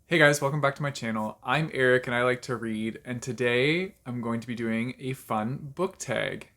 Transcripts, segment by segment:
Hey guys, welcome back to my channel. I'm Eric and I like to read, and today I'm going to be doing a fun book tag.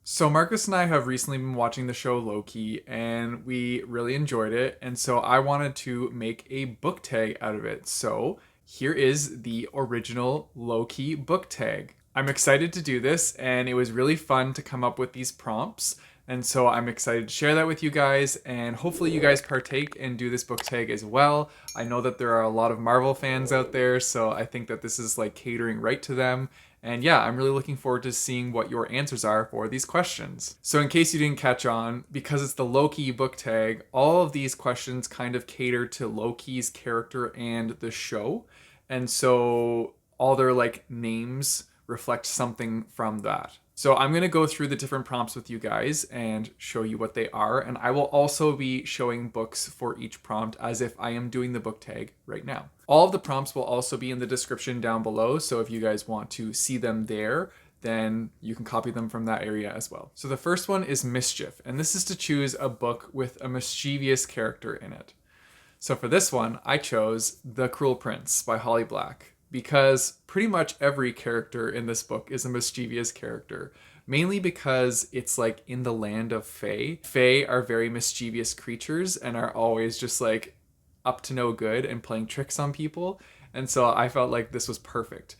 So Marcus and I have recently been watching the show Loki and we really enjoyed it, and so I wanted to make a book tag out of it. So here is the original Loki book tag. I'm excited to do this and it was really fun to come up with these prompts. And so I'm excited to share that with you guys, and hopefully you guys partake and do this book tag as well. I know that there are a lot of Marvel fans out there, so I think that this is like catering right to them. And yeah, I'm really looking forward to seeing what your answers are for these questions. So in case you didn't catch on, because it's the Loki book tag, all of these questions kind of cater to Loki's character and the show. And so all their like names reflect something from that. So I'm going to go through the different prompts with you guys and show you what they are. And I will also be showing books for each prompt as if I am doing the book tag right now. All of the prompts will also be in the description down below. So if you guys want to see them there, then you can copy them from that area as well. So the first one is Mischief, and this is to choose a book with a mischievous character in it. So for this one, I chose The Cruel Prince by Holly Black, because pretty much every character in this book is a mischievous character, mainly because it's like in the land of Fae. Fae are very mischievous creatures and are always just like up to no good and playing tricks on people. And so I felt like this was perfect.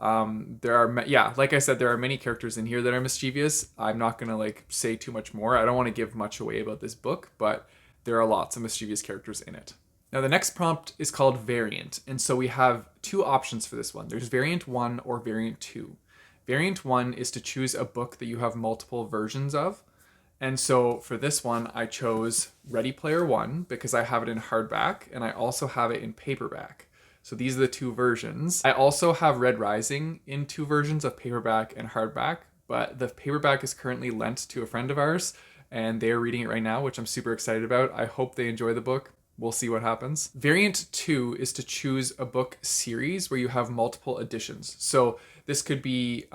Like I said, there are many characters in here that are mischievous. I'm not gonna like say too much more. I don't want to give much away about this book, but there are lots of mischievous characters in it. Now the next prompt is called Variant, and so we have two options for this one. There's Variant 1 or Variant 2. Variant 1 is to choose a book that you have multiple versions of. And so for this one, I chose Ready Player One because I have it in hardback and I also have it in paperback. So these are the two versions. I also have Red Rising in two versions of paperback and hardback, but the paperback is currently lent to a friend of ours and they are reading it right now, which I'm super excited about. I hope they enjoy the book. We'll see what happens. Variant 2 is to choose a book series where you have multiple editions. So this could be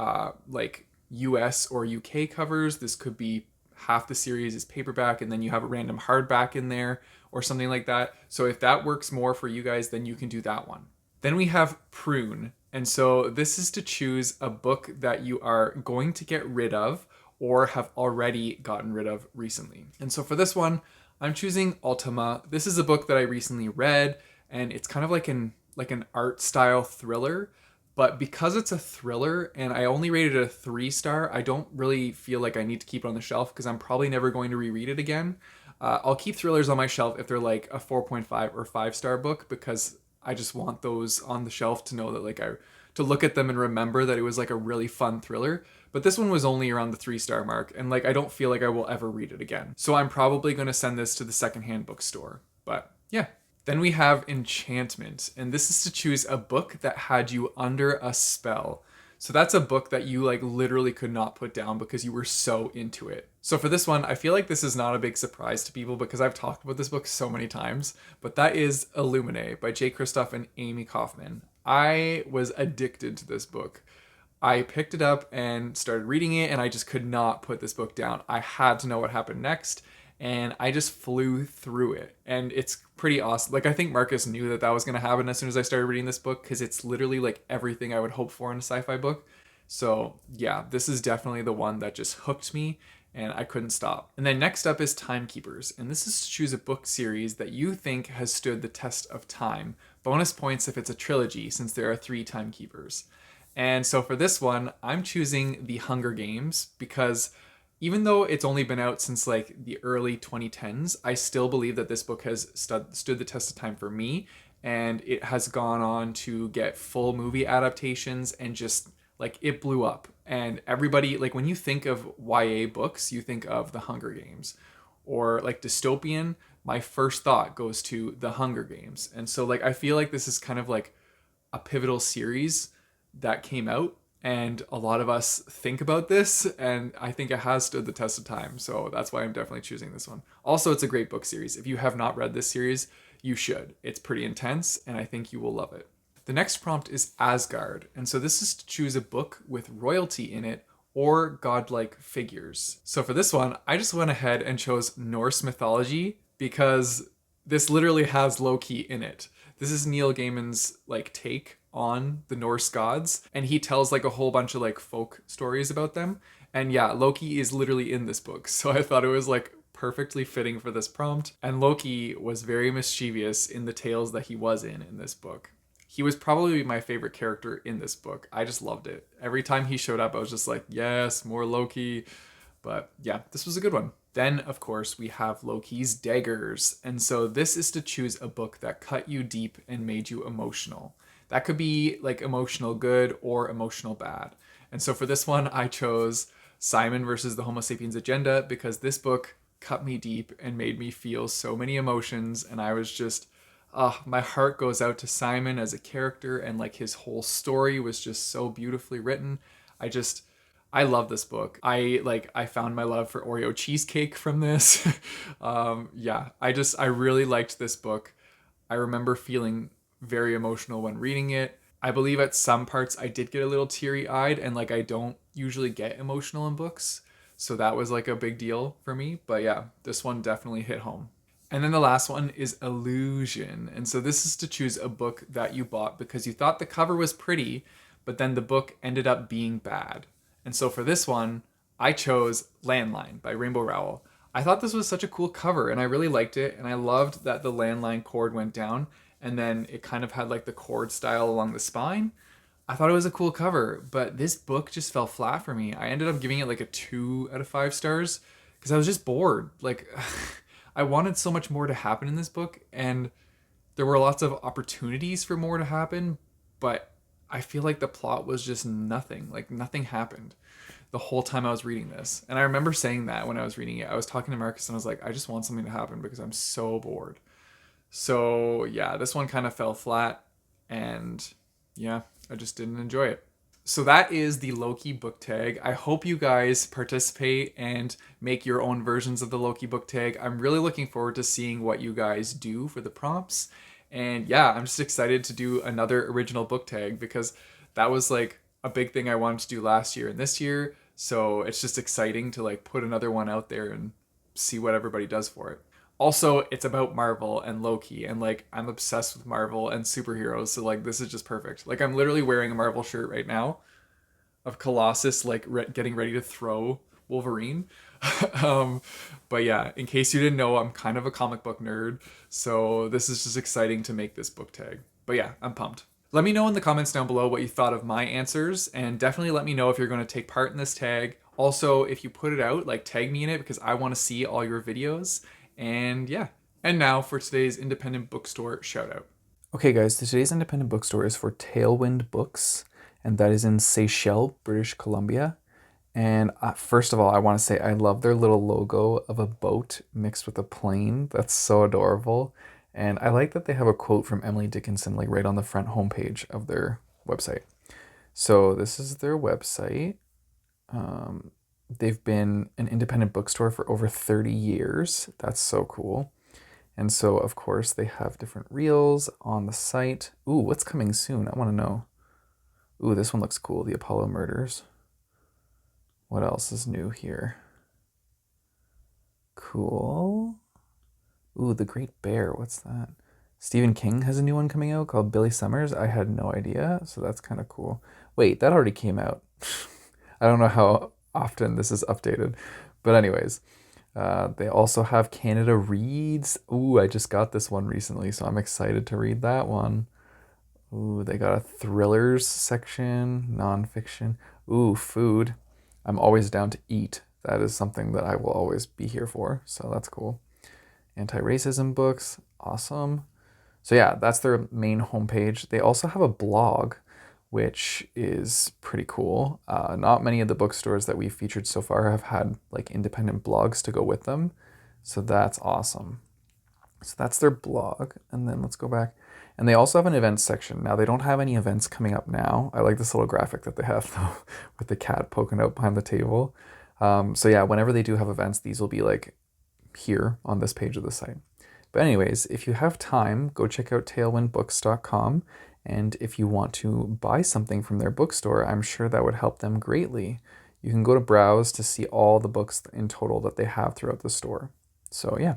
like US or UK covers. This could be half the series is paperback and then you have a random hardback in there or something like that. So if that works more for you guys, then you can do that one. Then we have Prune. And so this is to choose a book that you are going to get rid of or have already gotten rid of recently. And so for this one, I'm choosing Ultima. This is a book that I recently read, and it's kind of like an art style thriller. But because it's a thriller and I only rated it a 3-star, I don't really feel like I need to keep it on the shelf because I'm probably never going to reread it again. I'll keep thrillers on my shelf if they're like a 4.5 or 5-star book because I just want those on the shelf to know that to look at them and remember that it was like a really fun thriller. But this one was only around the 3-star mark, and like I don't feel like I will ever read it again. So I'm probably going to send this to the secondhand bookstore. But yeah. Then we have Enchantment, and this is to choose a book that had you under a spell. So that's a book that you like literally could not put down because you were so into it. So for this one, I feel like this is not a big surprise to people because I've talked about this book so many times, but that is Illuminae by Jay Kristoff and Amy Kaufman. I was addicted to this book. I picked it up and started reading it, and I just could not put this book down. I had to know what happened next, and I just flew through it. And it's pretty awesome. Like, I think Marcus knew that that was going to happen as soon as I started reading this book, because it's literally like everything I would hope for in a sci-fi book. So yeah, this is definitely the one that just hooked me, and I couldn't stop. And then next up is Timekeepers, and this is to choose a book series that you think has stood the test of time. Bonus points if it's a trilogy, since there are 3 Timekeepers. And so for this one, I'm choosing The Hunger Games because even though it's only been out since like the early 2010s, I still believe that this book has stood the test of time for me, and it has gone on to get full movie adaptations, and just like it blew up. And everybody, like when you think of YA books, you think of The Hunger Games, or like dystopian. My first thought goes to The Hunger Games. And so like I feel like this is kind of like a pivotal series that came out, and a lot of us think about this, and I think it has stood the test of time, so that's why I'm definitely choosing this one. Also, it's a great book series. If you have not read this series, you should. It's pretty intense, and I think you will love it. The next prompt is Asgard, and so this is to choose a book with royalty in it or godlike figures. So for this one, I just went ahead and chose Norse mythology because this literally has Loki in it. This is Neil Gaiman's like take on the Norse gods, and he tells like a whole bunch of like folk stories about them. And yeah, Loki is literally in this book. So I thought it was like perfectly fitting for this prompt. And Loki was very mischievous in the tales that he was in this book. He was probably my favorite character in this book. I just loved it. Every time he showed up, I was just like, yes, more Loki. But yeah, this was a good one. Then, of course, we have Lokis Daggers. And so this is to choose a book that cut you deep and made you emotional. That could be like emotional good or emotional bad. And so for this one, I chose Simon versus the Homo sapiens Agenda because this book cut me deep and made me feel so many emotions. And I was just, my heart goes out to Simon as a character, and like his whole story was just so beautifully written. I love this book. I found my love for Oreo cheesecake from this. I really liked this book. I remember feeling very emotional when reading it. I believe at some parts I did get a little teary-eyed, and like I don't usually get emotional in books. So that was like a big deal for me. But yeah, this one definitely hit home. And then the last one is Illusion. And so this is to choose a book that you bought because you thought the cover was pretty, but then the book ended up being bad. And so for this one, I chose Landline by Rainbow Rowell. I thought this was such a cool cover and I really liked it. And I loved that the landline cord went down and then it kind of had like the cord style along the spine. I thought it was a cool cover, but this book just fell flat for me. I ended up giving it like a 2 out of 5 stars because I was just bored. Like, I wanted so much more to happen in this book, and there were lots of opportunities for more to happen, but I feel like the plot was just nothing. Like, nothing happened the whole time I was reading this. And I remember saying that when I was reading it. I was talking to Marcus and I was like, I just want something to happen because I'm so bored. So, yeah, this one kind of fell flat, and yeah, I just didn't enjoy it. So that is the Loki Book Tag. I hope you guys participate and make your own versions of the Loki Book Tag. I'm really looking forward to seeing what you guys do for the prompts. And yeah, I'm just excited to do another original book tag because that was like a big thing I wanted to do last year and this year. So it's just exciting to like put another one out there and see what everybody does for it. Also, it's about Marvel and Loki, and like I'm obsessed with Marvel and superheroes, so like this is just perfect. Like I'm literally wearing a Marvel shirt right now of Colossus like getting ready to throw Wolverine. um, but yeah, in case you didn't know, I'm kind of a comic book nerd, so this is just exciting to make this book tag. But yeah, I'm pumped. Let me know in the comments down below what you thought of my answers, and definitely let me know if you're going to take part in this tag. Also, if you put it out, like tag me in it because I want to see all your videos. And yeah. And now for today's independent bookstore shout out. Okay guys, today's independent bookstore is for Tailwind Books, and that is in Seychelles, British Columbia. And first of all, I want to say I love their little logo of a boat mixed with a plane. That's so adorable. And I like that they have a quote from Emily Dickinson like right on the front homepage of their website. So this is their website. They've been an independent bookstore for over 30 years. That's so cool. And so, of course, they have different reels on the site. Ooh, what's coming soon? I want to know. Ooh, this one looks cool. The Apollo Murders. What else is new here? Cool. Ooh, The Great Bear. What's that? Stephen King has a new one coming out called Billy Summers. I had no idea, so that's kind of cool. Wait, that already came out. I don't know how often this is updated. But anyways, they also have Canada Reads. Ooh, I just got this one recently, so I'm excited to read that one. Ooh, they got a thrillers section, nonfiction. Ooh, food. I'm always down to eat. That is something that I will always be here for, so that's cool. Anti-racism books, awesome. So yeah, that's their main homepage. They also have a blog, which is pretty cool. Not many of the bookstores that we've featured so far have had like independent blogs to go with them. So that's awesome. So that's their blog. And then let's go back. And they also have an events section. Now they don't have any events coming up now. I like this little graphic that they have though, with the cat poking out behind the table. So yeah, whenever they do have events, these will be like here on this page of the site. But anyways, if you have time, go check out tailwindbooks.com. And if you want to buy something from their bookstore, I'm sure that would help them greatly. you can go to browse to see all the books in total that they have throughout the store. So yeah,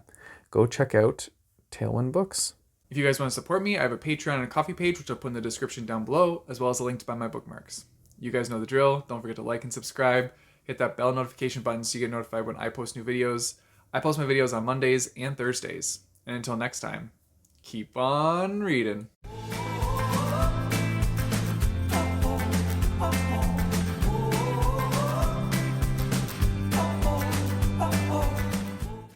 go check out Tailwind Books. If you guys want to support me, I have a Patreon and a Coffee page, which I'll put in the description down below, as well as a link to buy my bookmarks. You guys know the drill. Don't forget to like and subscribe. Hit that bell notification button so you get notified when I post new videos. I post my videos on Mondays and Thursdays. And until next time, keep on reading.